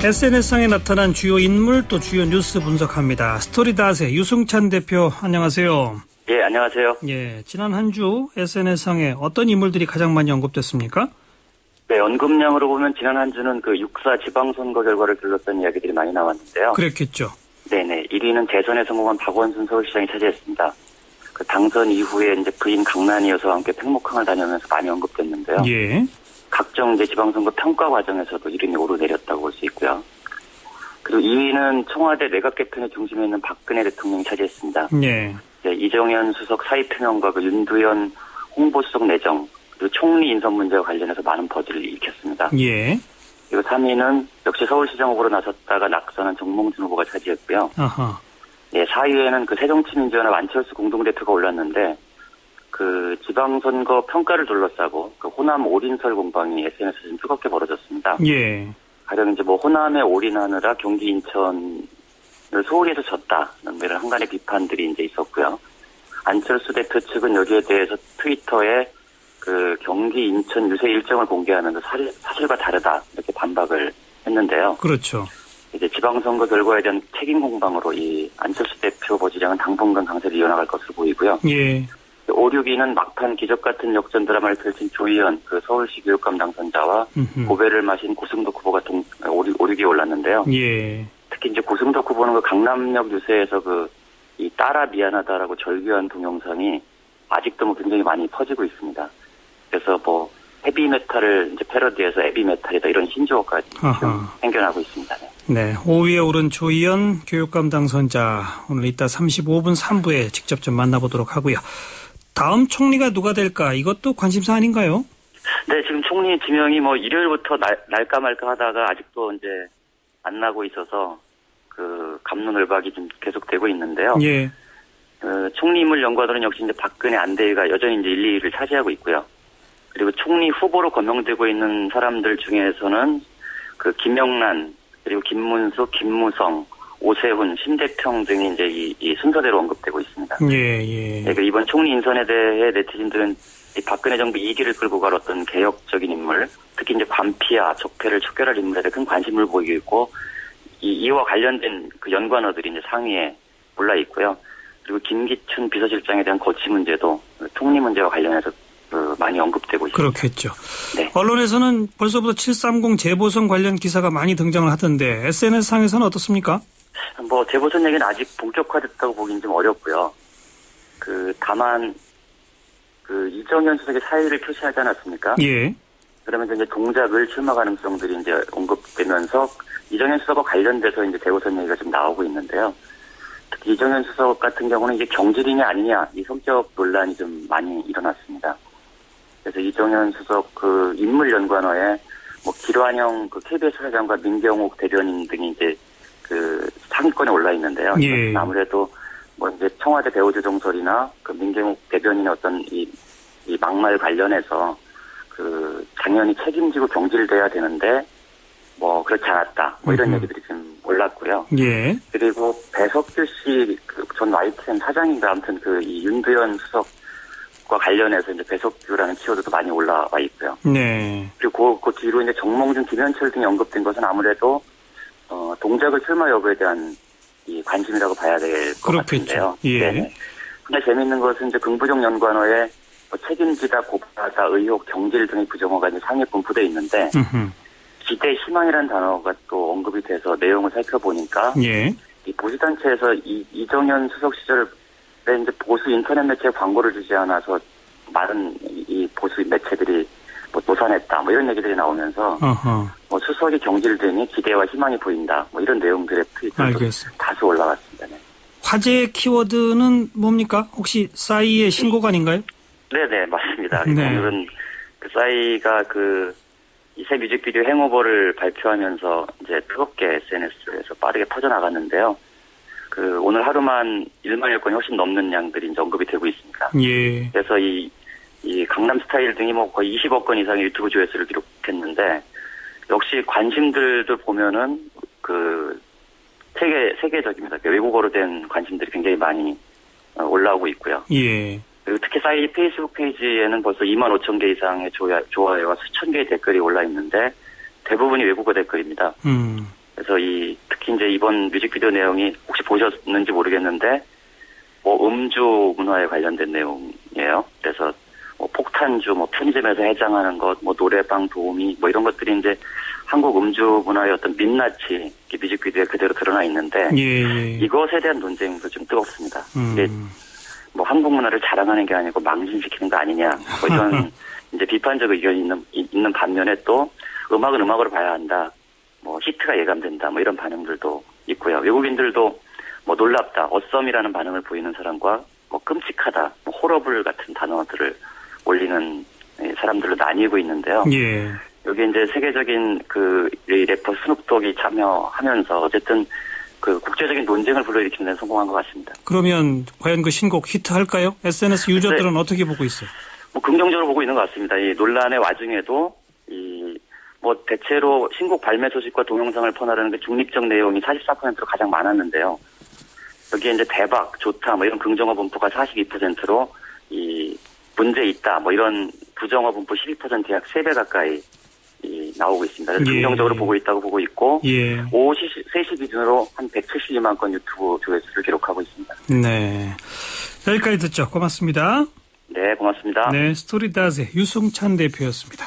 SNS상에 나타난 주요 인물 또 주요 뉴스 분석합니다. 스토리닷의 유승찬 대표 안녕하세요. 예, 안녕하세요. 예, 지난 한 주 SNS상에 어떤 인물들이 가장 많이 언급됐습니까? 네, 언급량으로 보면 지난 한 주는 그 6.4 지방선거 결과를 둘러싼 이야기들이 많이 나왔는데요. 그랬겠죠. 네네. 1위는 대선에 성공한 박원순 서울시장이 차지했습니다. 그 당선 이후에 이제 부인 강난이 여사와 함께 팽목항을 다니면서 많이 언급됐는데요. 예. 각종 이제 지방선거 평가 과정에서도 이름이 오르내렸다고 볼 수 있고요. 그리고 2위는 청와대 내각 개편의 중심에 있는 박근혜 대통령이 차지했습니다. 예. 네, 이정현 수석 사의 표명과 그 윤두현 홍보수석 내정, 그리고 총리 인선 문제와 관련해서 많은 버즈를 일으켰습니다. 예. 그리고 3위는 역시 서울시장 후보로 나섰다가 낙선한 정몽준 후보가 차지했고요. 아하. 네, 4위에는 그 새정치민주연합 안철수 공동대표가 올랐는데 그 지방선거 평가를 둘러싸고 그 호남 올인설 공방이 SNS에서 좀 뜨겁게 벌어졌습니다. 예. 가령 이제 뭐 호남에 올인하느라 경기 인천을 소홀히해서 졌다는 이런 한간의 비판들이 이제 있었고요. 안철수 대표 측은 여기에 대해서 트위터에 그 경기 인천 유세 일정을 공개하면서 사실과 다르다 이렇게 반박을 했는데요. 그렇죠. 이제 지방선거 결과에 대한 책임 공방으로 이 안철수 대표 보좌장은 당분간 강세를 이어나갈 것으로 보이고요. 예. 5, 6위는 막판 기적 같은 역전 드라마를 펼친 조희연 그 서울시 교육감 당선자와 고배를 마신 고승덕 후보가 5, 6위에 올랐는데요. 예. 특히 이제 고승덕 후보는 그 강남역 유세에서 이 딸아 미안하다라고 절규한 동영상이 아직도 뭐 굉장히 많이 퍼지고 있습니다. 그래서 뭐 헤비메탈을 이제 패러디해서 에비메탈이다 이런 신조어까지 생겨나고 있습니다. 네. 5위에 오른 조희연 교육감 당선자 오늘 이따 35분 3부에 직접 좀 만나보도록 하고요. 다음 총리가 누가 될까? 이것도 관심사 아닌가요? 네, 지금 총리 지명이 뭐 일요일부터 날까 말까 하다가 아직도 이제 안 나고 있어서 그 갑론을박이 좀 계속되고 있는데요. 예. 총리 인물 연관으로는 역시 이제 박근혜 안대희가 여전히 이제 1, 2위를 차지하고 있고요. 그리고 총리 후보로 거명되고 있는 사람들 중에서는 그 김영란, 그리고 김문수, 김무성, 오세훈, 심대평 등이 이제 이 순서대로 언급되고 있습니다. 예, 예. 네, 이번 총리 인선에 대해 네티즌들은 이 박근혜 정부 2기를 끌고 갈 어떤 개혁적인 인물, 특히 이제 관피와 적폐를 척결할 인물에 대해 큰 관심을 보이고 있고, 이와 관련된 그 연관어들이 이제 상위에 올라 있고요. 그리고 김기춘 비서실장에 대한 거취 문제도 총리 문제와 관련해서 많이 언급되고 있습니다. 그렇겠죠. 네. 언론에서는 벌써부터 730 재보선 관련 기사가 많이 등장을 하던데 SNS상에서는 어떻습니까? 뭐 재보선 얘기는 아직 본격화됐다고 보기는 좀 어렵고요. 다만 이정현 수석의 사의를 표시하지 않았습니까? 예. 그러면서 이제 동작을 출마 가능성들이 이제 언급되면서 이정현 수석과 관련돼서 이제 재보선 얘기가 좀 나오고 있는데요. 특히 이정현 수석 같은 경우는 이제 경질이냐 아니냐 이 성격 논란이 좀 많이 일어났습니다. 그래서 이정현 수석 그 인물 연관어에 뭐 길환영 그 KBS 사장과 민경욱 대변인 등이 이제 그 상위권에 올라 있는데요. 예. 아무래도 뭐 이제 청와대 배우조정설이나 그 민경욱 대변인의 어떤 이 막말 관련해서 그 당연히 책임지고 경질돼야 되는데 뭐 그렇지 않았다. 뭐 이런 얘기들이 좀 올랐고요. 예. 그리고 배석규 씨 전 YTN 사장인가 아무튼 이 윤두현 수석과 관련해서 이제 배석규라는 키워드도 많이 올라와 있고요. 네. 그리고 그 뒤로 이제 정몽준, 김현철 등이 언급된 것은 아무래도 동작을 출마 여부에 대한 이 관심이라고 봐야 될 것 같은데요. 예. 네. 근데 재미있는 것은 이제 긍부정 연관어에 책임지다, 고발하다, 의혹, 경질 등의 부정어가 이제 상위에 분포되어 있는데 기대, 희망이라는 단어가 또 언급이 돼서 내용을 살펴보니까 예. 이 보수단체에서 이정현 수석 시절에 이제 보수 인터넷 매체에 광고를 주지 않아서 많은 이 보수 매체들이 뭐 노산했다 뭐 이런 얘기들이 나오면서 뭐 수석이 경질되니 기대와 희망이 보인다 뭐 이런 내용들의 트윗도 다수 올라왔습니다. 네. 화제 키워드는 뭡니까? 혹시 싸이의 신곡아닌가요? 네네 맞습니다. 네. 오늘은 그 싸이가 이 새 뮤직비디오 행오버를 발표하면서 이제 뜨겁게 SNS에서 빠르게 퍼져나갔는데요. 오늘 하루만 1만여 건이 훨씬 넘는 양들이 이제 언급이 되고 있습니다. 예. 그래서 이 강남 스타일 등이 뭐 거의 20억 건 이상의 유튜브 조회수를 기록했는데 역시 관심들도 보면은 세계적입니다. 외국어로 된 관심들이 굉장히 많이 올라오고 있고요. 예. 그리고 특히 싸이 페이스북 페이지에는 벌써 2만 5천 개 이상의 좋아요와 수천 개의 댓글이 올라 있는데 대부분이 외국어 댓글입니다. 그래서 특히 이제 이번 뮤직비디오 내용이 혹시 보셨는지 모르겠는데, 뭐 음주 문화에 관련된 내용이에요. 그래서 뭐 폭탄주, 뭐 편의점에서 해장하는 것, 뭐 노래방 도우미, 뭐 이런 것들이 이제 한국 음주 문화의 어떤 민낯이 뮤직비디오에 그대로 드러나 있는데, 예. 이것에 대한 논쟁도 좀 뜨겁습니다. 이게 뭐 한국 문화를 자랑하는 게 아니고 망신시키는 거 아니냐, 뭐 이런 이제 비판적 의견이 있는 반면에 또 음악은 음악으로 봐야 한다. 뭐 히트가 예감된다. 뭐 이런 반응들도 있고요. 외국인들도 뭐 놀랍다, 어썸이라는 반응을 보이는 사람과 뭐 끔찍하다, 뭐 호러블 같은 단어들을 올리는 사람들로 나뉘고 있는데요. 예. 여기 이제 세계적인 이 래퍼 스눕독이 참여하면서 어쨌든 그 국제적인 논쟁을 불러일으키는 데 성공한 것 같습니다. 그러면 과연 그 신곡 히트할까요? SNS 유저들은 어떻게 보고 있어요? 뭐 긍정적으로 보고 있는 것 같습니다. 이 논란의 와중에도 뭐 대체로 신곡 발매 소식과 동영상을 퍼나르는 그 중립적 내용이 44%로 가장 많았는데요. 여기에 이제 대박, 좋다, 뭐 이런 긍정어 분포가 42%로 문제 있다, 뭐 이런 부정어 분포 12%의 약 3배 가까이 나오고 있습니다. 그래서 긍정적으로 보고 있다고 보고 있고, 오후 3시 기준으로 한 172만 건 유튜브 조회수를 기록하고 있습니다. 네. 여기까지 듣죠. 고맙습니다. 네, 고맙습니다. 네, 스토리닷의 유승찬 대표였습니다.